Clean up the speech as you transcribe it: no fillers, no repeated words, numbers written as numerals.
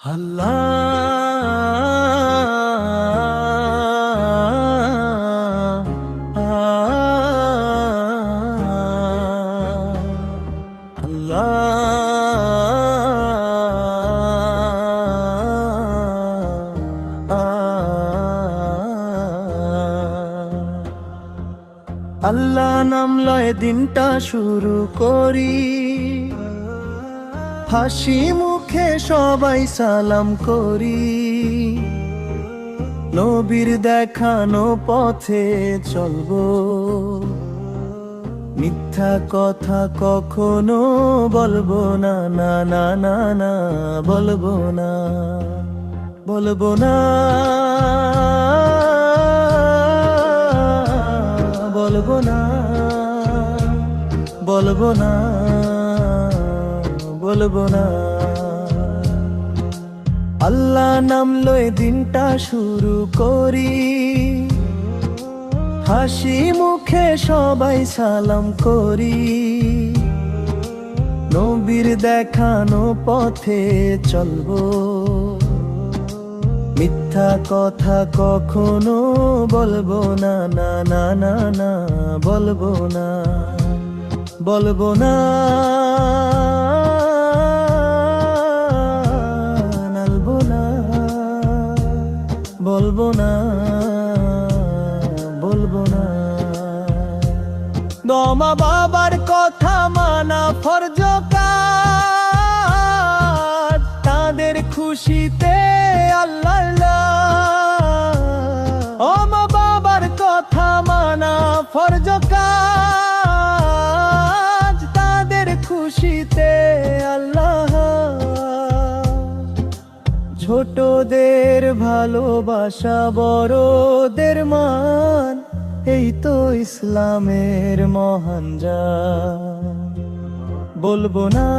আল্লাহ নাম লয় দিনটা শুরু করি, হাসি মুখে সবাই সালাম করি। নবীর দেখানো পথে চলবো, মিথ্যা কথা কখনো বলবো না, না না না না বলবো না, বলবো না, বলবো না, বলবো না, বলবো না। আল্লাহ নাম লয়ে দিনটা শুরু করি, হাসি মুখে সবাই সালাম করি। নবীর দেখানো পথে চলবো, মিথ্যা কথা কখনো বলবো না, না না না না বলবো না, বলবো না, নালবো না, বলবো না, বলবো না। মা বাবার কথা মানা ফরজ কাজ, তাদের খুশিতে আল্লাহ। ও মা বাবার কথা মানা ফরজ কাজ, তাদের খুশিতে আল্লাহ। ছোটদের ভালোবাসা বড়দের মান, এই তো ইসলামের মহান জান। বলবো না,